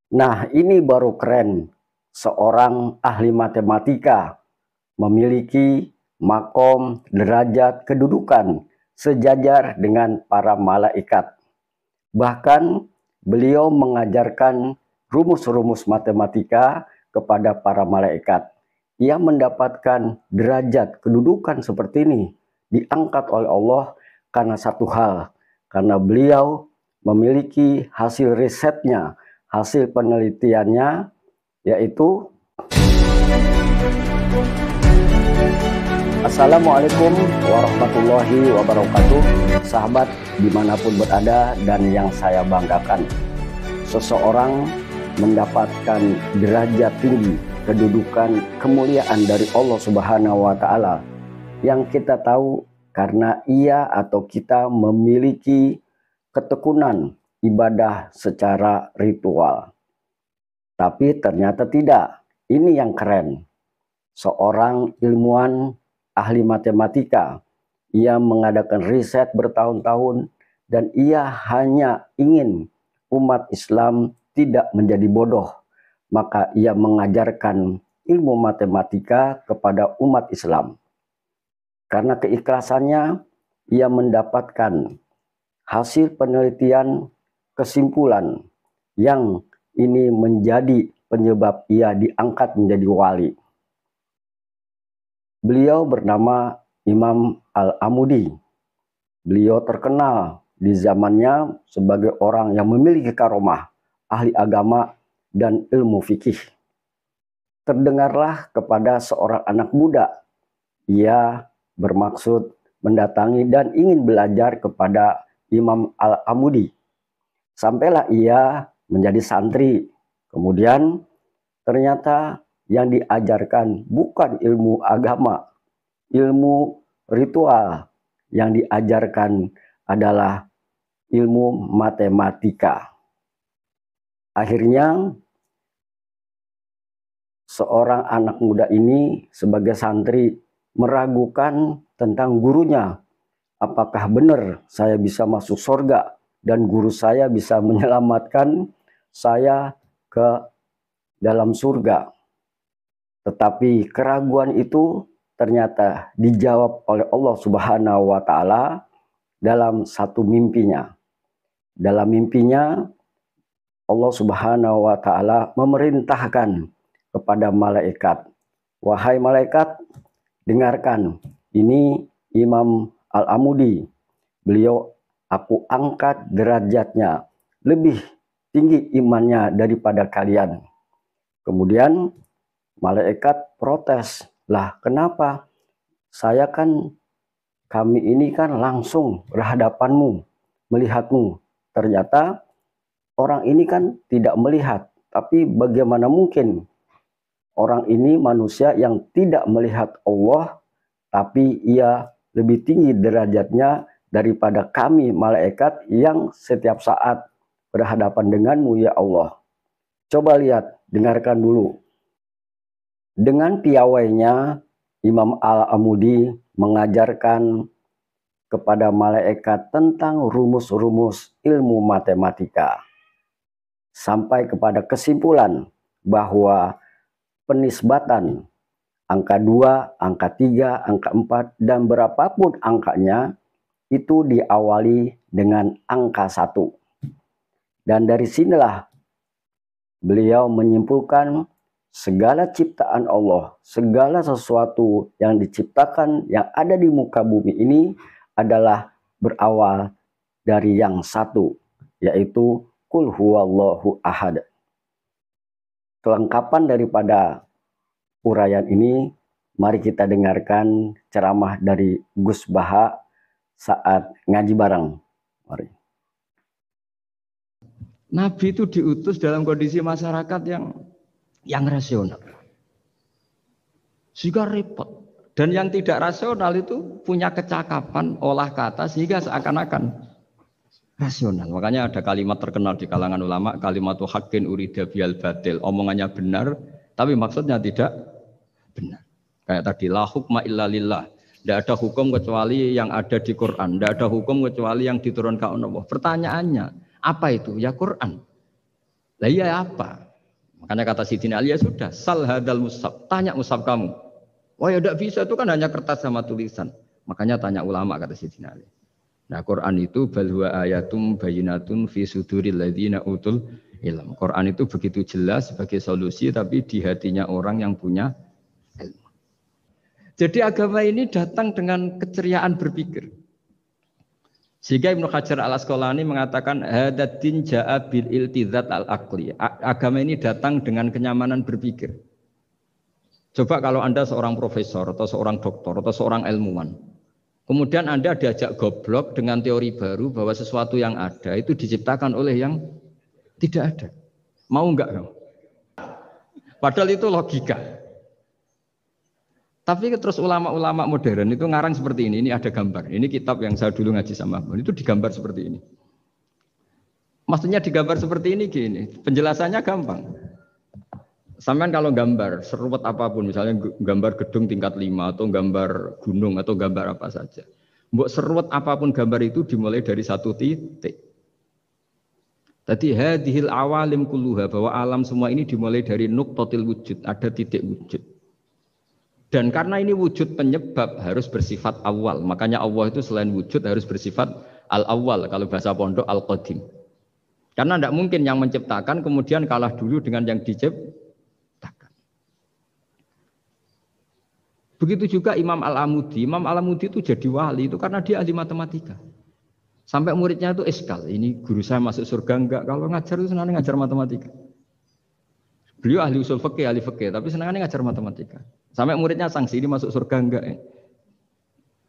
Nah, ini baru keren. Seorang ahli matematika memiliki makom, derajat, kedudukan sejajar dengan para malaikat. Bahkan beliau mengajarkan rumus-rumus matematika kepada para malaikat. Ia mendapatkan derajat kedudukan seperti ini, diangkat oleh Allah karena satu hal, karena beliau memiliki hasil risetnya, hasil penelitiannya, yaitu Assalamualaikum warahmatullahi wabarakatuh. Sahabat dimanapun berada dan yang saya banggakan, seseorang mendapatkan derajat tinggi, kedudukan, kemuliaan dari Allah Subhanahu wa Ta'ala, yang kita tahu karena ia atau kita memiliki ketekunan ibadah secara ritual. Tapi ternyata tidak. Ini yang keren. Seorang ilmuwan ahli matematika, ia mengadakan riset bertahun-tahun dan ia hanya ingin umat Islam tidak menjadi bodoh. Maka ia mengajarkan ilmu matematika kepada umat Islam. Karena keikhlasannya, ia mendapatkan hasil penelitian kesimpulan yang ini menjadi penyebab ia diangkat menjadi wali. Beliau bernama Imam Al-Amudi. Beliau terkenal di zamannya sebagai orang yang memiliki karomah, ahli agama, dan ilmu fikih. Terdengarlah kepada seorang anak muda. Ia bermaksud mendatangi dan ingin belajar kepada Imam Al-Amudi. Sampailah ia menjadi santri. Kemudian ternyata yang diajarkan bukan ilmu agama, ilmu ritual. Yang diajarkan adalah ilmu matematika. Akhirnya seorang anak muda ini sebagai santri meragukan tentang gurunya. Apakah benar saya bisa masuk surga dan guru saya bisa menyelamatkan saya ke dalam surga? Tetapi keraguan itu ternyata dijawab oleh Allah Subhanahu wa Ta'ala dalam satu mimpinya. Dalam mimpinya Allah Subhanahu wa Ta'ala memerintahkan kepada malaikat, wahai malaikat, dengarkan, ini Imam Al-Amudi. Beliau aku angkat derajatnya, lebih tinggi imannya daripada kalian. Kemudian malaikat protes, lah kenapa? Kami ini kan langsung berhadapanmu, melihatmu. Ternyata orang ini kan tidak melihat, tapi bagaimana mungkin orang ini manusia yang tidak melihat Allah, tapi ia lebih tinggi derajatnya daripada kami malaikat yang setiap saat berhadapan denganmu ya Allah. Coba lihat, dengarkan dulu. Dengan piawainya, Imam Al-Amudi mengajarkan kepada malaikat tentang rumus-rumus ilmu matematika. Sampai kepada kesimpulan bahwa penisbatan angka 2, angka 3, angka 4, dan berapapun angkanya itu diawali dengan angka 1. Dan dari sinilah beliau menyimpulkan segala ciptaan Allah, segala sesuatu yang diciptakan yang ada di muka bumi ini adalah berawal dari yang satu, yaitu Qul huwallahu ahad. Kelengkapan daripada uraian ini, mari kita dengarkan ceramah dari Gus Baha saat ngaji bareng. Mari. Nabi itu diutus dalam kondisi masyarakat yang rasional. Sehingga repot. Dan yang tidak rasional itu punya kecakapan olah kata sehingga seakan-akan rasional. Makanya ada kalimat terkenal di kalangan ulama, kalimatu haqqin urida bihal batil. Omongannya benar, tapi maksudnya tidak benar. Kayak tadi, la hukma illa lillah. Tidak ada hukum kecuali yang ada di Quran. Tidak ada hukum kecuali yang diturunkan Allah. Pertanyaannya, apa itu? Ya Quran. Lah iya apa? Makanya kata Sidina Ali, ya sudah, sal hadal mushaf, tanya mushaf kamu. Wah ya tidak bisa, itu kan hanya kertas sama tulisan. Makanya tanya ulama, kata Sidina Ali. Nah Quran itu bal huwa ayatum bayinatun fi suduril ladzina utul ilm. Quran itu begitu jelas sebagai solusi tapi di hatinya orang yang punya ilmu. Jadi agama ini datang dengan keceriaan berpikir. Sehingga Ibnu Hajar al-Asqalani mengatakan hadatin ja'a bil iltizat al-aqli. Agama ini datang dengan kenyamanan berpikir. Coba kalau Anda seorang profesor atau seorang doktor atau seorang ilmuwan, kemudian Anda diajak goblok dengan teori baru bahwa sesuatu yang ada itu diciptakan oleh yang tidak ada. Mau enggak kamu? Padahal itu logika. Tapi terus ulama-ulama modern itu ngarang seperti ini ada gambar. Ini kitab yang saya dulu ngaji sama Mbak. Itu digambar seperti ini. Maksudnya digambar seperti ini gini, penjelasannya gampang. Sampean kalau gambar seruat apapun, misalnya gambar gedung tingkat 5 atau gambar gunung atau gambar apa saja. Mbok seruat apapun gambar itu dimulai dari satu titik. Tadi hadhil awalim kulluha, bahwa alam semua ini dimulai dari nuqtatil wujud, ada titik wujud. Dan karena ini wujud penyebab harus bersifat awal. Makanya Allah itu selain wujud harus bersifat al-awwal. Kalau bahasa pondok al-qadim. Karena tidak mungkin yang menciptakan kemudian kalah dulu dengan yang diciptakan. Begitu juga Imam Al-Amudi. Imam Al-Amudi itu jadi wali itu karena dia ahli matematika. Sampai muridnya itu iskal. Ini guru saya masuk surga enggak? Kalau ngajar itu senangnya ngajar matematika. Beliau ahli usul fikih, ahli fikih, tapi senangnya ngajar matematika. Sampai muridnya sanksi, ini masuk surga enggak ya?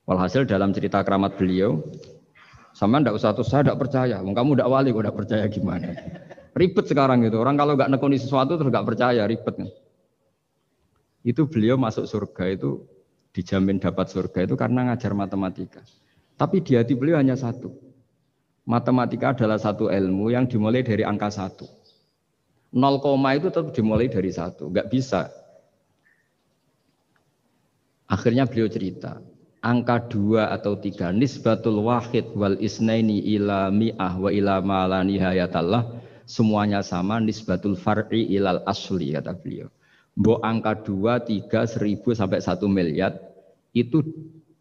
Walhasil dalam cerita keramat beliau, sama ndak usah terus saya tidak percaya, kamu tidak wali, kok tidak percaya gimana? Ribet sekarang gitu, orang kalau nggak nekuni sesuatu terus nggak percaya, ribet kan? Itu beliau masuk surga itu dijamin dapat surga itu karena ngajar matematika. Tapi di hati beliau hanya satu, matematika adalah satu ilmu yang dimulai dari angka 1. 0, itu tetap dimulai dari 1, nggak bisa. Akhirnya beliau cerita, angka 2 atau 3, nisbatul wahid wal isnaini ila mi'ah wa ila ma la nihayatallah, semuanya sama, nisbatul far'i ilal asli, kata beliau. Mbok angka 2, 3, 1000 sampai 1 miliar, itu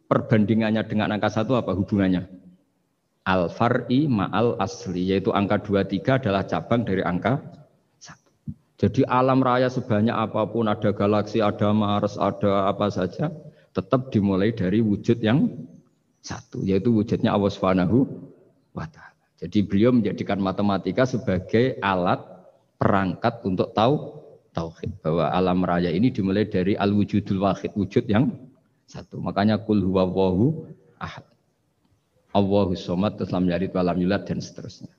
perbandingannya dengan angka 1 apa hubungannya? Al far'i ma'al asli, yaitu angka 2, 3 adalah cabang dari angka 1. Jadi alam raya sebanyak apapun, ada galaksi, ada Mars, ada apa saja, tetap dimulai dari wujud yang 1, yaitu wujudnya Allah Subhanahu wa Ta'ala. Jadi beliau menjadikan matematika sebagai alat perangkat untuk tauhid, bahwa alam raya ini dimulai dari al-wujudul wahid, wujud yang 1. Makanya kul huwallahu ahad, Allahus somad, lam yalid walam yulad, dan seterusnya.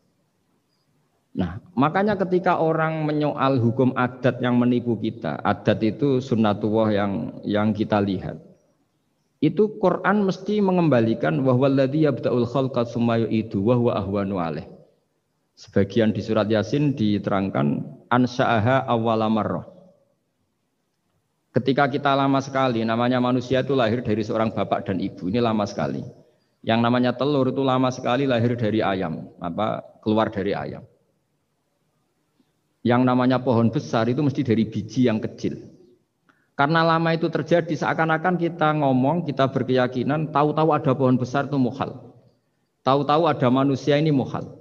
Nah, makanya ketika orang menyoal hukum adat yang menipu kita, adat itu sunnatullah yang kita lihat. Itu Quran mesti mengembalikan wahwaladzi yabda'ul khalqa tsumma yu'idu wa huwa ahwanu alaih. Sebagian di surat Yasin diterangkan ansha'aha awwala marrah. Ketika kita lama sekali, namanya manusia itu lahir dari seorang bapak dan ibu, ini lama sekali. Yang namanya telur itu lama sekali lahir dari ayam, keluar dari ayam. Yang namanya pohon besar itu mesti dari biji yang kecil. Karena lama itu terjadi, seakan-akan kita ngomong, kita berkeyakinan, tahu-tahu ada pohon besar itu muhal. Tahu-tahu ada manusia ini muhal.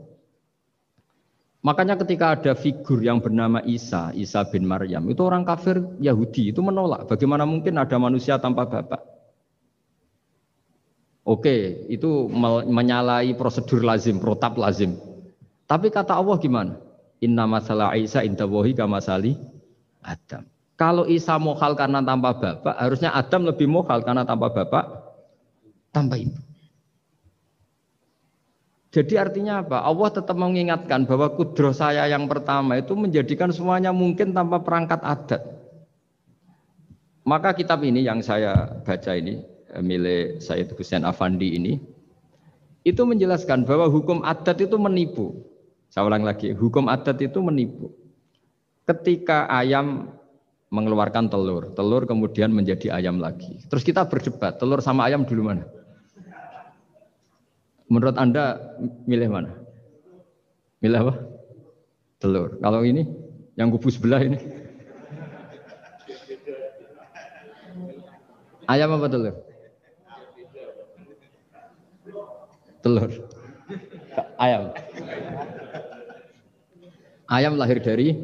Makanya ketika ada figur yang bernama Isa bin Maryam, itu orang kafir Yahudi, itu menolak. Bagaimana mungkin ada manusia tanpa bapak? Oke, itu menyalahi prosedur lazim, protap lazim. Tapi kata Allah gimana? Inna masalah Isa indawahi kamasali Adam. Kalau Isa mohal karena tanpa bapak, harusnya Adam lebih mohal karena tanpa bapak, tanpa ibu. Jadi artinya apa? Allah tetap mengingatkan bahwa kudroh saya yang pertama itu menjadikan semuanya mungkin tanpa perangkat adat. Maka kitab ini yang saya baca ini, milik Sayyid Husain Afandi ini, itu menjelaskan bahwa hukum adat itu menipu. Saya ulang lagi, hukum adat itu menipu. Ketika ayam mengeluarkan telur, telur kemudian menjadi ayam lagi. Terus kita berdebat, telur sama ayam dulu mana? Menurut Anda milih mana? Milih apa? telur. Kalau ini yang kubu sebelah ini ayam apa telur? Telur. Ayam. Ayam lahir dari.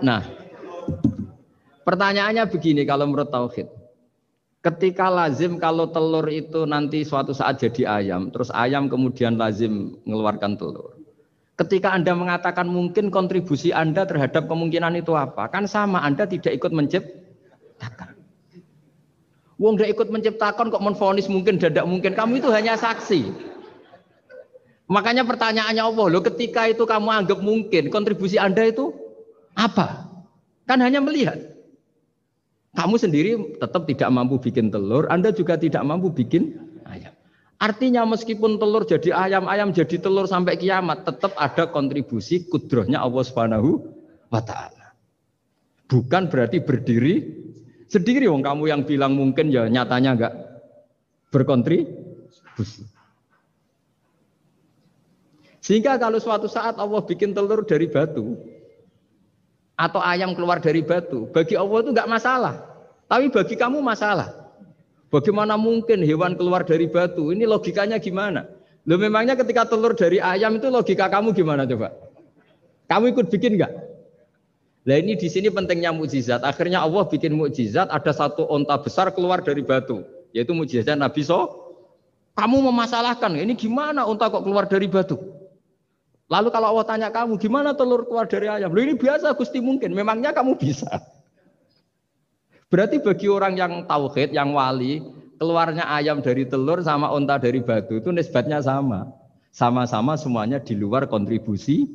Nah, pertanyaannya begini kalau menurut tauhid. Ketika lazim kalau telur itu nanti suatu saat jadi ayam, terus ayam kemudian lazim mengeluarkan telur. Ketika Anda mengatakan mungkin kontribusi Anda terhadap kemungkinan itu apa? Kan sama, Anda tidak ikut menciptakan. Wong tidak ikut menciptakan kok menvonis mungkin dan tidak mungkin. Kamu itu hanya saksi. Makanya pertanyaannya Allah, loh ketika itu kamu anggap mungkin, kontribusi Anda itu apa? Kan hanya melihat. Kamu sendiri tetap tidak mampu bikin telur, Anda juga tidak mampu bikin ayam. Artinya meskipun telur jadi ayam, ayam jadi telur sampai kiamat, tetap ada kontribusi kudrohnya Allah Subhanahu wa Ta'ala. Bukan berarti berdiri sendiri. Wong kamu yang bilang mungkin ya nyatanya enggak berkontribusi. Sehingga kalau suatu saat Allah bikin telur dari batu, atau ayam keluar dari batu, bagi Allah itu enggak masalah. Tapi bagi kamu masalah. Bagaimana mungkin hewan keluar dari batu? Ini logikanya gimana? Loh memangnya ketika telur dari ayam itu logika kamu gimana coba? Kamu ikut bikin enggak? Nah ini di sini pentingnya mukjizat. Akhirnya Allah bikin mukjizat, ada satu onta besar keluar dari batu, yaitu mukjizat Nabi Kamu memasalahkan, ini gimana onta kok keluar dari batu? Lalu kalau Allah tanya kamu, gimana telur keluar dari ayam? Loh ini biasa Gusti mungkin, memangnya kamu bisa. Berarti bagi orang yang tauhid, yang wali, keluarnya ayam dari telur sama onta dari batu itu nisbatnya sama. Sama-sama semuanya di luar kontribusi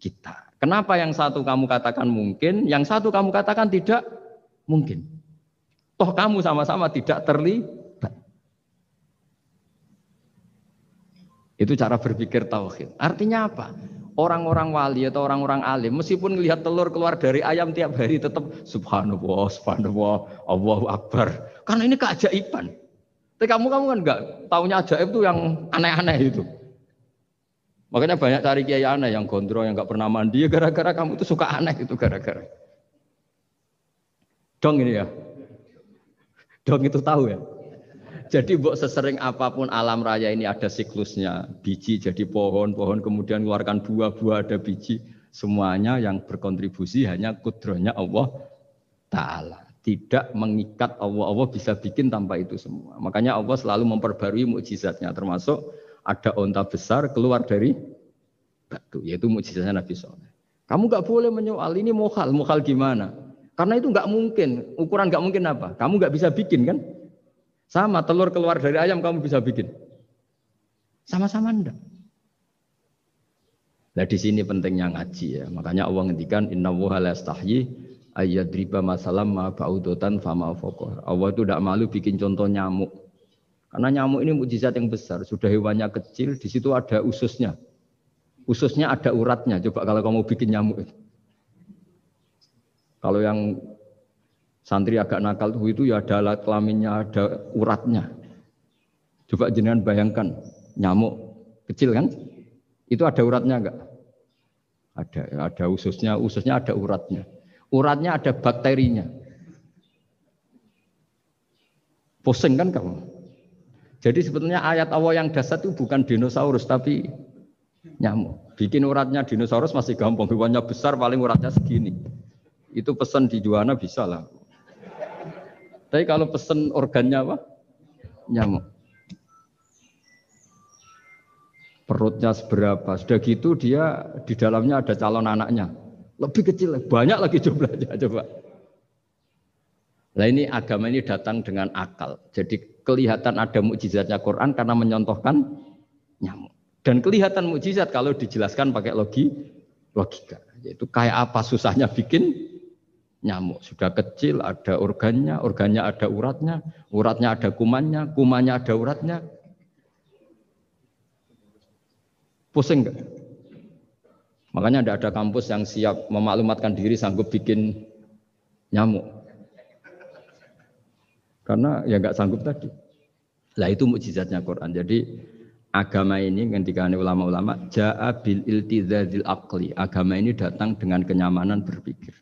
kita. Kenapa yang satu kamu katakan mungkin, yang satu kamu katakan tidak mungkin? Toh kamu sama-sama tidak terlibat. Itu cara berpikir tauhid. Artinya apa? Orang-orang wali atau orang-orang alim meskipun melihat telur keluar dari ayam tiap hari tetap subhanallah, subhanallah, Allahu Akbar. Karena ini keajaiban. Tapi kamu kan enggak taunya ajaib itu yang aneh-aneh itu. Makanya banyak cari kiai aneh yang gondrong yang enggak pernah mandi gara-gara kamu itu suka aneh itu gara-gara. Dong ini ya. Dong itu tahu ya. Jadi buat sesering apapun alam raya ini ada siklusnya. Biji jadi pohon, pohon kemudian keluarkan buah, buah ada biji. Semuanya yang berkontribusi hanya kudrohnya Allah Ta'ala. Tidak mengikat Allah. Allah bisa bikin tanpa itu semua. Makanya Allah selalu memperbarui mukjizatnya. Termasuk ada onta besar keluar dari batu. Yaitu mukjizatnya Nabi Soleh. Kamu gak boleh menyoal ini mukhal. Mukhal gimana? Karena itu gak mungkin. Ukuran gak mungkin apa? Kamu gak bisa bikin kan? Sama telur keluar dari ayam kamu bisa bikin. Sama-sama enggak. Nah di sini pentingnya ngaji ya. Makanya Allah ngendikan innallaha la yastahyi ayyadriba masalam ma ba'udatan fama fawqa. Allah itu tidak malu bikin contoh nyamuk. Karena nyamuk ini mukjizat yang besar. Sudah hewannya kecil, di situ ada ususnya. Ususnya ada uratnya. Coba kalau kamu bikin nyamuk itu. Kalau yang santri agak nakal itu ya ada alat kelaminnya, ada uratnya. Coba jenengan bayangkan nyamuk kecil kan? Itu ada uratnya enggak? Ada ususnya ada uratnya. Uratnya ada bakterinya. Pusing kan kamu? Jadi sebetulnya ayat Allah yang dasar itu bukan dinosaurus tapi nyamuk. Bikin uratnya dinosaurus masih gampang, hewannya besar paling uratnya segini. Itu pesan di Juwana bisa lah. Tapi kalau pesen organnya apa? Nyamuk. Perutnya seberapa? Sudah gitu dia di dalamnya ada calon anaknya. Lebih kecil, banyak lagi jumlahnya. Coba. Nah ini agama ini datang dengan akal. Jadi kelihatan ada mukjizatnya Quran karena menyontohkan nyamuk. Dan kelihatan mukjizat kalau dijelaskan pakai logika. Yaitu kayak apa susahnya bikin nyamuk. Sudah kecil, ada organnya ada uratnya, uratnya ada kumannya ada uratnya. Pusing enggak? Makanya tidak ada kampus yang siap memaklumatkan diri sanggup bikin nyamuk. Karena ya enggak sanggup tadi. Lah itu mukjizatnya Quran. Jadi agama ini ketika ulama-ulama ja'a bil iltizazil aqli. Agama ini datang dengan kenyamanan berpikir.